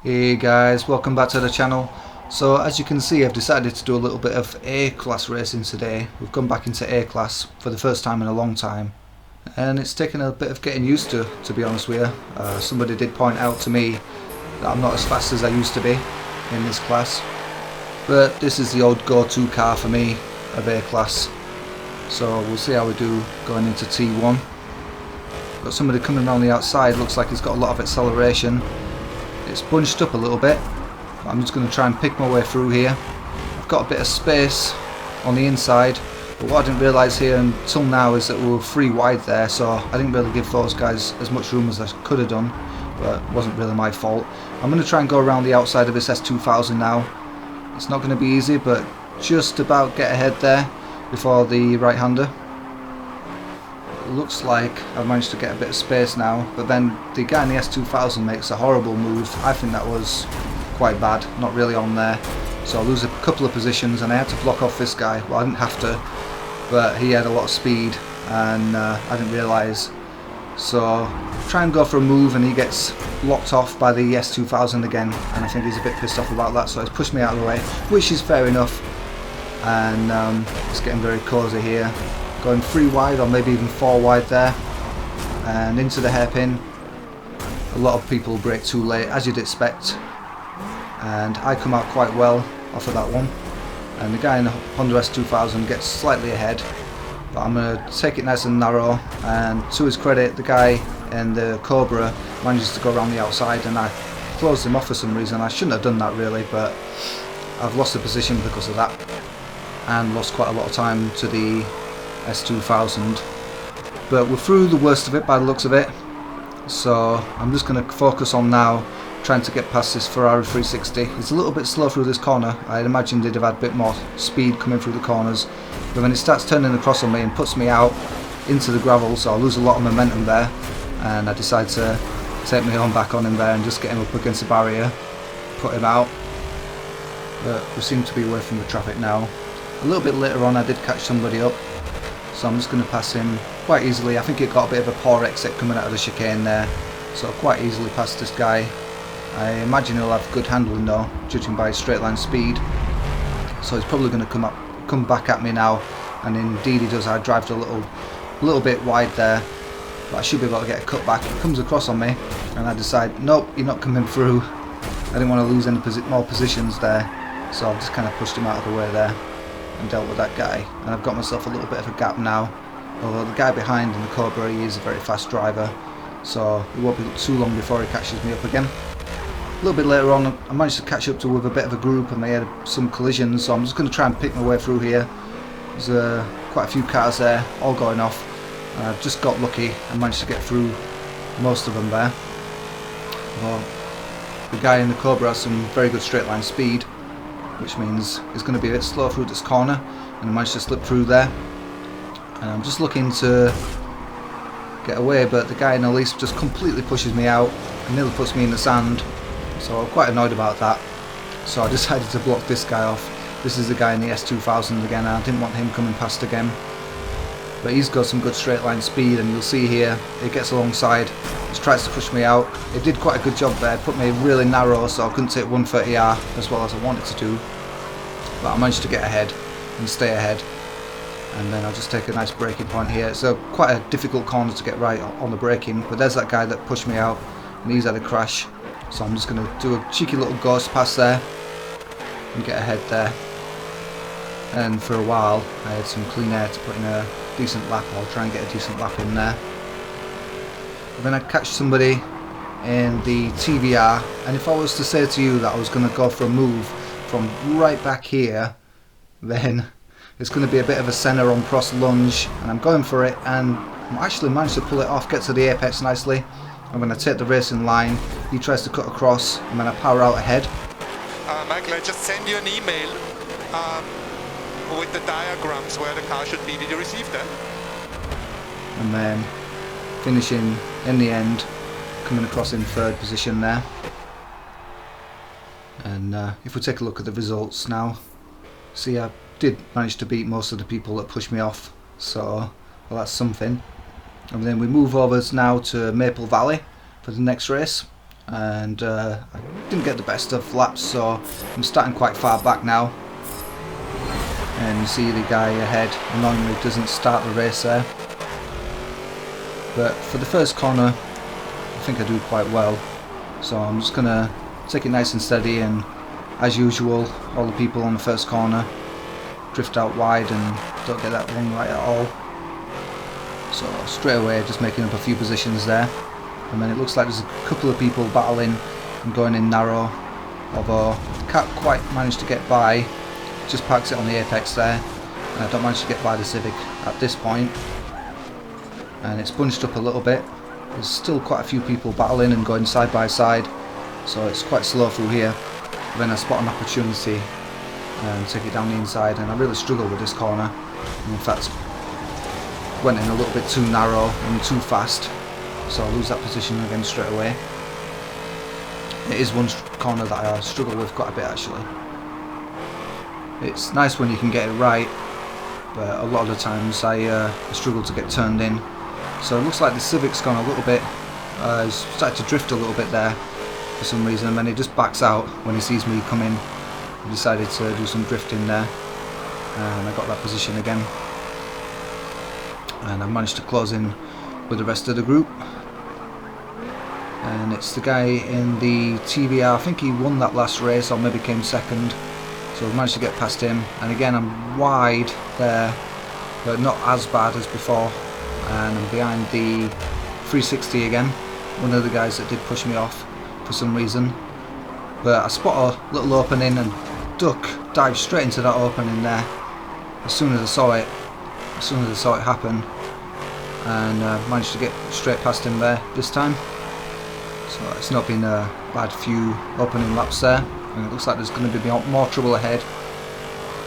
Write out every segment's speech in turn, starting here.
Hey guys, welcome back to the channel. So as you can see, I've decided to do a little bit of A-class racing today. We've gone back into A-class for the first time in a long time, and it's taken a bit of getting used to be honest with you. Somebody did point out to me that I'm not as fast as I used to be in this class, but this is the old go-to car for me of A-class. So we'll see how we do going into T1. Got somebody coming around the outside, looks like he's got a lot of acceleration. It's bunched up a little bit, but I'm just going to try and pick my way through here. I've got a bit of space on the inside, but what I didn't realise here until now is that we were 3 wide there, so I didn't really give those guys as much room as I could have done, but it wasn't really my fault. I'm going to try and go around the outside of this S2000 now. It's not going to be easy, but just about get ahead there before the right-hander. Looks like I've managed to get a bit of space now, but then the guy in the S2000 makes a horrible move. I think that was quite bad, not really on there, so I lose a couple of positions and I had to block off this guy. Well, I didn't have to, but he had a lot of speed and I didn't realise, so try and go for a move and he gets locked off by the S2000 again, and I think he's a bit pissed off about that, so he's pushed me out of the way, which is fair enough. And it's getting very cosy here. Going 3 wide or maybe even 4 wide there, and into the hairpin. A lot of people brake too late, as you'd expect, and I come out quite well off of that one, and the guy in the Honda S2000 gets slightly ahead, but I'm going to take it nice and narrow. And to his credit, the guy in the Cobra manages to go around the outside, and I closed him off for some reason. I shouldn't have done that really, but I've lost the position because of that, and lost quite a lot of time to the S2000, but we're through the worst of it by the looks of it, so I'm just going to focus on now trying to get past this Ferrari 360. It's a little bit slow through this corner. I'd imagine they'd have had a bit more speed coming through the corners, but when it starts turning across on me and puts me out into the gravel, so I lose a lot of momentum there, and I decide to take my own back on him there and just get him up against the barrier, put him out. But we seem to be away from the traffic now. A little bit later on I did catch somebody up, so I'm just going to pass him quite easily. I think it got a bit of a poor exit coming out of the chicane there, so I'll quite easily pass this guy. I imagine he'll have good handling though, judging by his straight line speed, so he's probably going to come back at me now, and indeed he does. I drive a little bit wide there, but I should be able to get a cut back. He comes across on me and I decide, nope, you're not coming through. I didn't want to lose any more positions there, so I've just kind of pushed him out of the way there and dealt with that guy, and I've got myself a little bit of a gap now, although the guy behind in the Cobra, he is a very fast driver, so it won't be too long before he catches me up again. A little bit later on I managed to catch up with a bit of a group, and they had some collisions, so I'm just going to try and pick my way through here. There's quite a few cars there, all going off, and I've just got lucky and managed to get through most of them there. Well, the guy in the Cobra has some very good straight line speed, which means it's going to be a bit slow through this corner, and I managed to slip through there, and I'm just looking to get away, but the guy in the lease just completely pushes me out and nearly puts me in the sand, so I'm quite annoyed about that, so I decided to block this guy off. This is the guy in the S2000 again, and I didn't want him coming past again, but he's got some good straight line speed, and you'll see here it gets alongside, he tries to push me out. It did quite a good job there, put me really narrow so I couldn't take 130R as well as I wanted to do, but I managed to get ahead and stay ahead, and then I'll just take a nice braking point here. So quite a difficult corner to get right on the braking, but there's that guy that pushed me out and he's had a crash, so I'm just going to do a cheeky little ghost pass there and get ahead there. And for a while I had some clean air to put in a decent lap, I'll try and get a decent lap in there. And then I catch somebody in the TVR, and if I was to say to you that I was going to go for a move from right back here, then it's going to be a bit of a centre on cross lunge, and I'm going for it, and I actually managed to pull it off, get to the apex nicely. I'm going to take the racing line, he tries to cut across, and then I power out ahead. Michael, I just sent you an email with the diagrams where the car should be. Did you receive that? And then finishing in the end, coming across in 3rd position there. And if we take a look at the results now, see I did manage to beat most of the people that pushed me off, so well, that's something. And then we move over now to Maple Valley for the next race, and I didn't get the best of laps, so I'm starting quite far back now. And you see the guy ahead annoyingly doesn't start the race there. But for the first corner, I think I do quite well. So I'm just going to take it nice and steady, and as usual, all the people on the first corner drift out wide and don't get that one right at all. So straight away just making up a few positions there. And then it looks like there's a couple of people battling and going in narrow, although can't quite manage to get by. Just parks it on the apex there, and I don't manage to get by the Civic at this point. And it's bunched up a little bit. There's still quite a few people battling and going side by side, so it's quite slow through here. But then I spot an opportunity and take it down the inside, and I really struggle with this corner. And in fact, went in a little bit too narrow and too fast, so I lose that position again straight away. It is one corner that I struggle with quite a bit actually. It's nice when you can get it right, but a lot of the times I struggle to get turned in. So it looks like the Civic's gone a little bit, he's started to drift a little bit there for some reason, and then he just backs out when he sees me come in. He decided to do some drifting there, and I got that position again. And I managed to close in with the rest of the group. And it's the guy in the TVR, I think he won that last race or maybe came second. So I managed to get past him, and again I'm wide there, but not as bad as before. And I'm behind the 360 again, one of the guys that did push me off for some reason. But I spot a little opening and dive straight into that opening there as soon as I saw it happen, and managed to get straight past him there this time. So it's not been a bad few opening laps there, and it looks like there's going to be more trouble ahead.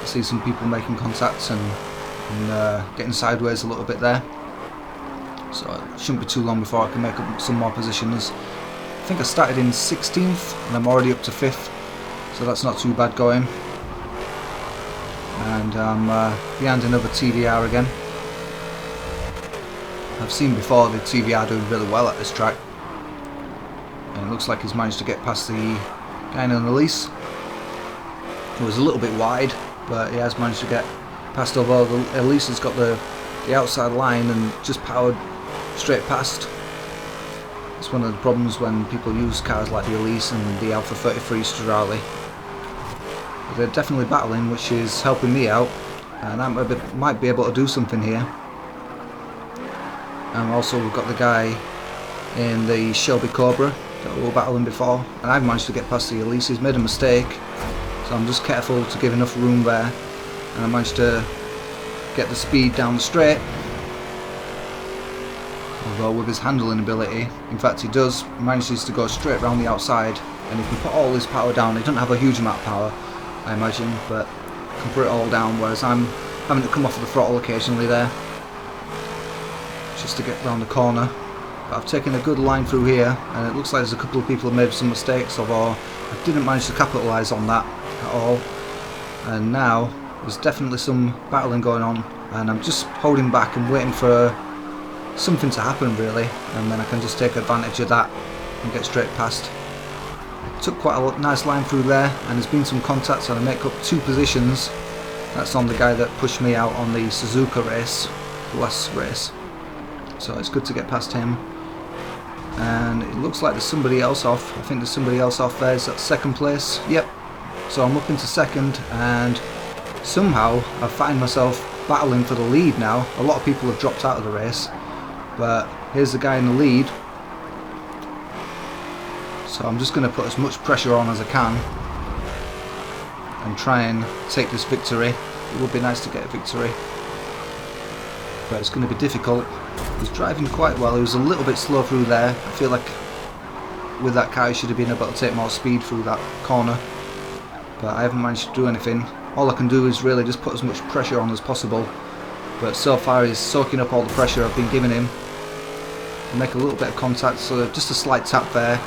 I see some people making contacts and getting sideways a little bit there. So it shouldn't be too long before I can make up some more positions. I think I started in 16th and I'm already up to 5th, so that's not too bad going. And I'm behind another TVR again. I've seen before the TVR doing really well at this track, and it looks like he's managed to get past the guy on the lease. It was a little bit wide, but he has managed to get past, although the Elise has got the outside line and just powered straight past. It's one of the problems when people use cars like the Elise and the Alpha 33 Strade. They're definitely battling, which is helping me out, and I might be able to do something here. And also we've got the guy in the Shelby Cobra that we were battling before, and I've managed to get past the Elise. He's made a mistake, so I'm just careful to give enough room there, and I managed to get the speed down the straight. Although with his handling ability, in fact he manages to go straight round the outside, and he can put all his power down. He doesn't have a huge amount of power, I imagine, but can put it all down, whereas I'm having to come off of the throttle occasionally there just to get round the corner. But I've taken a good line through here, and it looks like there's a couple of people who made some mistakes, although I didn't manage to capitalise on that at all. And now there's definitely some battling going on, and I'm just holding back and waiting for something to happen really, and then I can just take advantage of that and get straight past. Took quite a nice line through there, and there's been some contacts, and I make up 2 positions. That's on the guy that pushed me out on the Suzuka race, the last race. So it's good to get past him. And it looks like there's somebody else off. I think there's somebody else off there. Is that second place? Yep. So I'm up into second, and somehow I find myself battling for the lead now. A lot of people have dropped out of the race, but here's the guy in the lead. So I'm just going to put as much pressure on as I can and try and take this victory. It would be nice to get a victory, but it's going to be difficult. He's driving quite well. He was a little bit slow through there. I feel like with that car he should have been able to take more speed through that corner, but I haven't managed to do anything. All I can do is really just put as much pressure on as possible, but so far he's soaking up all the pressure I've been giving him. I make a little bit of contact, so just a slight tap there,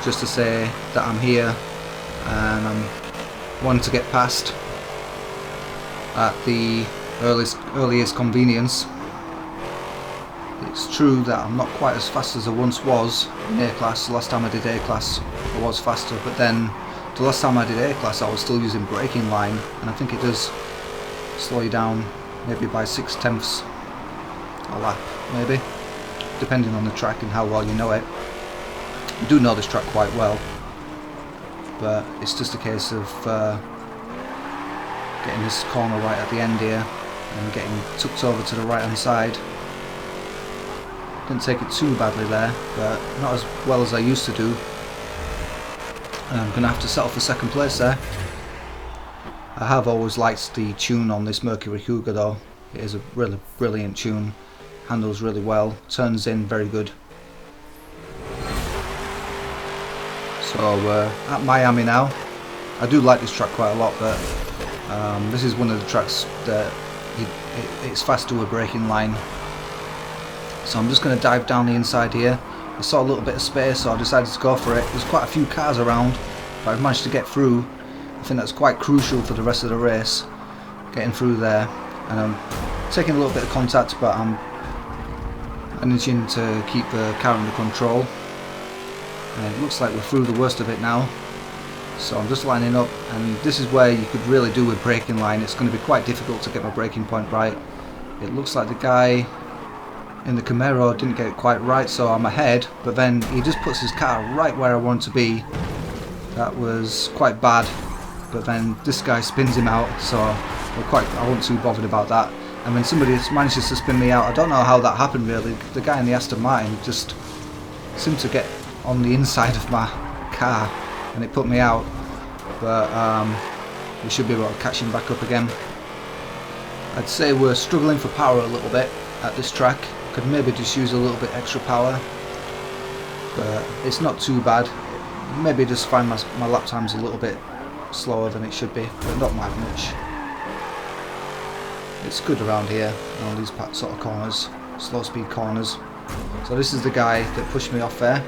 just to say that I'm here and I'm wanting to get past at the earliest convenience. It's true that I'm not quite as fast as I once was in A-Class. The last time I did A-Class I was faster, but then the last time I did A-Class I was still using braking line, and I think it does slow you down maybe by 6/10 a lap, maybe, depending on the track and how well you know it. I do know this track quite well, but it's just a case of getting this corner right at the end here and getting tucked over to the right hand side. Didn't take it too badly there, but not as well as I used to do. I'm going to have to settle for second place there. I have always liked the tune on this Mercury Cougar though. It is a really brilliant tune, handles really well, turns in very good. So we're at Miami now. I do like this track quite a lot, but this is one of the tracks that it's fast to a braking line. So I'm just going to dive down the inside here. I saw a little bit of space, so I decided to go for it. There's quite a few cars around, but I've managed to get through. I think that's quite crucial for the rest of the race, getting through there. And I'm taking a little bit of contact, but I'm managing to keep the car under control. And it looks like we're through the worst of it now. So I'm just lining up, and this is where you could really do with braking line. It's going to be quite difficult to get my braking point right. It looks like the guy in the Camaro didn't get it quite right, so I'm ahead, but then he just puts his car right where I want to be. That was quite bad, but then this guy spins him out, so I wasn't too bothered about that. And then somebody manages to spin me out. I don't know how that happened really. The guy in the Aston Martin just seemed to get on the inside of my car and it put me out, but we should be able to catch him back up again. I'd say we're struggling for power a little bit at this track. Could maybe just use a little bit extra power, but it's not too bad. Maybe just find my lap time's a little bit slower than it should be, but not that much. It's good around here on these sort of corners, slow speed corners. So this is the guy that pushed me off there,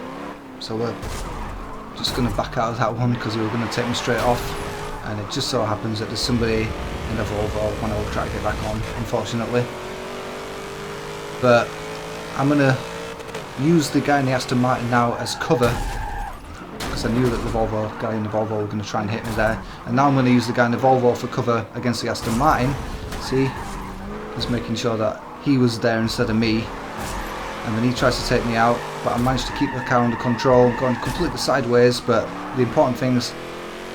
so we're just going to back out of that one because he was going to take me straight off, and it just so happens that there's somebody in a Volvo when I will try to get back on, unfortunately. But I'm going to use the guy in the Aston Martin now as cover, because I knew that the guy in the Volvo were going to try and hit me there. And now I'm going to use the guy in the Volvo for cover against the Aston Martin. See, just making sure that he was there instead of me. And then he tries to take me out, but I managed to keep the car under control, going completely sideways, but the important thing is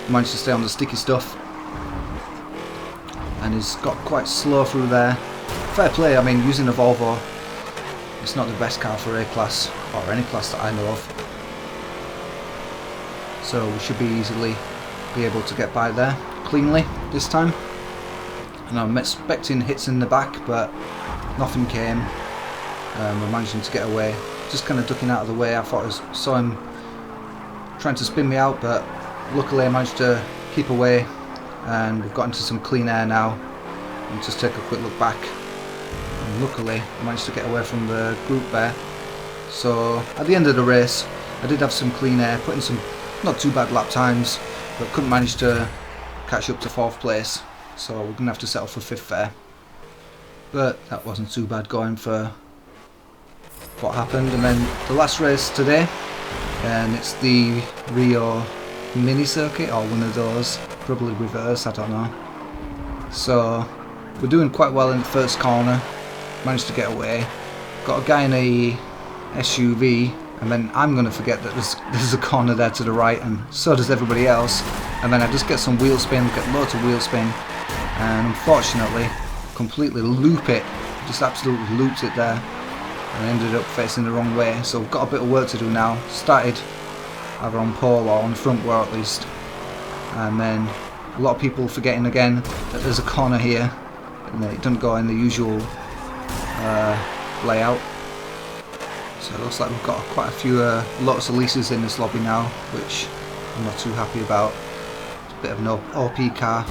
I managed to stay on the sticky stuff. And he's got quite slow through there. Fair play, I mean, using a Volvo, it's not the best car for A-Class, or any class that I know of. So we should easily be able to get by there cleanly this time. And I'm expecting hits in the back, but nothing came. We're managing to get away. Just kind of ducking out of the way. I thought I saw him trying to spin me out, but luckily I managed to keep away. And we've got into some clean air now. And just take a quick look back. And luckily I managed to get away from the group there. So at the end of the race I did have some clean air, put in some not too bad lap times, but couldn't manage to catch up to 4th place. So we're going to have to settle for 5th there. But that wasn't too bad going for what happened. And then the last race today, and it's the Rio mini circuit or one of those, probably reverse, I don't know. So we're doing quite well in the first corner, managed to get away, got a guy in a SUV, and then I'm going to forget that there's a corner there to the right, and so does everybody else, and then I just get some wheel spin, get loads of wheel spin, and unfortunately completely loop it, just absolutely looped it there, and ended up facing the wrong way. So we've got a bit of work to do now. Started either on pole or on the front row at least, and then a lot of people forgetting again that there's a corner here and that it doesn't go in the usual layout. So it looks like we've got quite a few lots of leases in this lobby now, which I'm not too happy about. It's a bit of an OP car,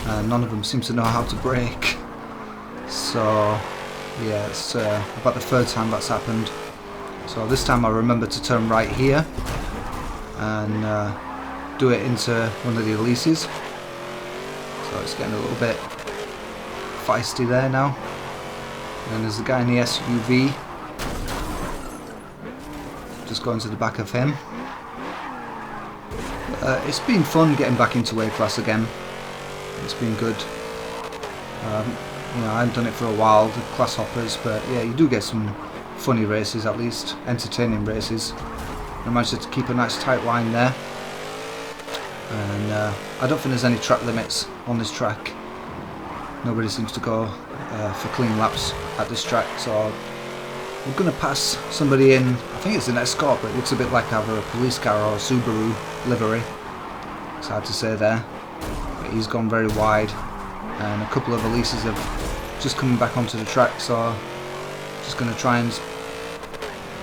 and none of them seem to know how to brake. So yeah, it's about the 3rd time that's happened. So this time I remember to turn right here and do it into one of the Elises. So it's getting a little bit feisty there now. And there's the guy in the SUV just going to the back of him. It's been fun getting back into A-class again. It's been good. You know, I haven't done it for a while, the class hoppers, but yeah, you do get some funny races, at least entertaining races. I managed to keep a nice tight line there, and I don't think there's any track limits on this track. Nobody seems to go for clean laps at this track, so we're going to pass somebody in. I think it's an Escort, but it looks a bit like either a police car or a Subaru livery. It's hard to say there, but he's gone very wide, and a couple of Elises have just come back onto the track, so just going to try and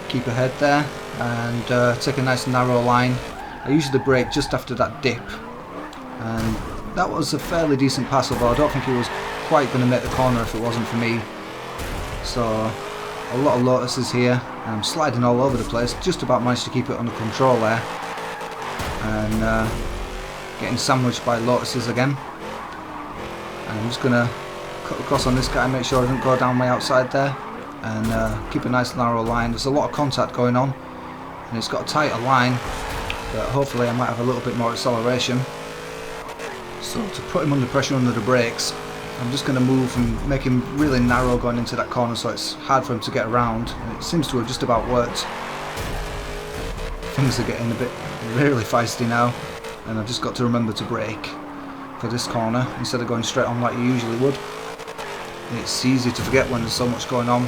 keep ahead there and take a nice narrow line. I usually brake just after that dip, and that was a fairly decent pass, although I don't think it was quite going to make the corner if it wasn't for me. So a lot of Lotuses here, and I'm sliding all over the place, just about managed to keep it under control there, and getting sandwiched by Lotuses again. And I'm just going to cut across on this guy, make sure I don't go down my outside there, and keep a nice narrow line. There's a lot of contact going on, and it's got a tighter line, but hopefully I might have a little bit more acceleration. So to put him under pressure under the brakes, I'm just going to move and make him really narrow going into that corner, so it's hard for him to get around, and it seems to have just about worked. Things are getting a bit really feisty now, and I've just got to remember to brake for this corner instead of going straight on like you usually would. It's easy to forget when there's so much going on.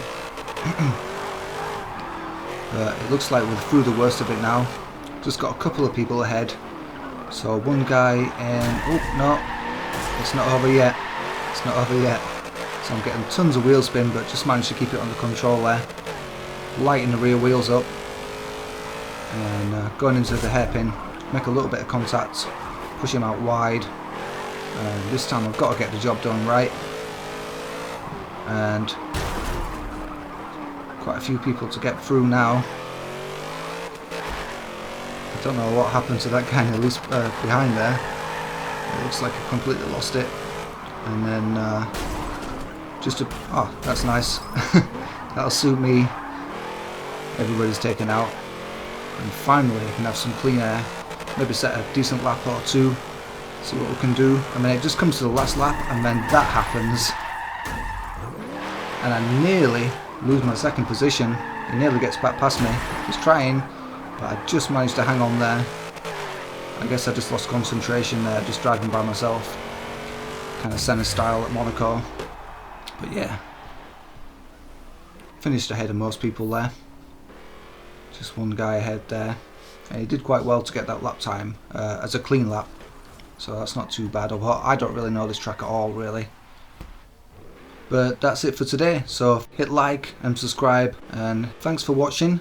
But it looks like we're through the worst of it now. Just got a couple of people ahead. So one guy in... oh no, it's not over yet. It's not over yet. So I'm getting tons of wheel spin, but just managed to keep it under control there. Lighting the rear wheels up, and going into the hairpin, make a little bit of contact, push him out wide. And this time I've got to get the job done right. And quite a few people to get through now. I don't know what happened to that guy at least behind there. It looks like I completely lost it. And then oh, that's nice. That'll suit me. Everybody's taken out, and finally I can have some clean air. Maybe set a decent lap or two. See what we can do. And then it just comes to the last lap, and then that happens, and I nearly lose my second position. He nearly gets back past me. He's trying, but I just managed to hang on there. I guess I just lost concentration there, just driving by myself. Kind of Senna style at Monaco. But yeah, finished ahead of most people there. Just one guy ahead there. And he did quite well to get that lap time as a clean lap. So that's not too bad. Although I don't really know this track at all, really. But that's it for today. So hit like and subscribe, and thanks for watching.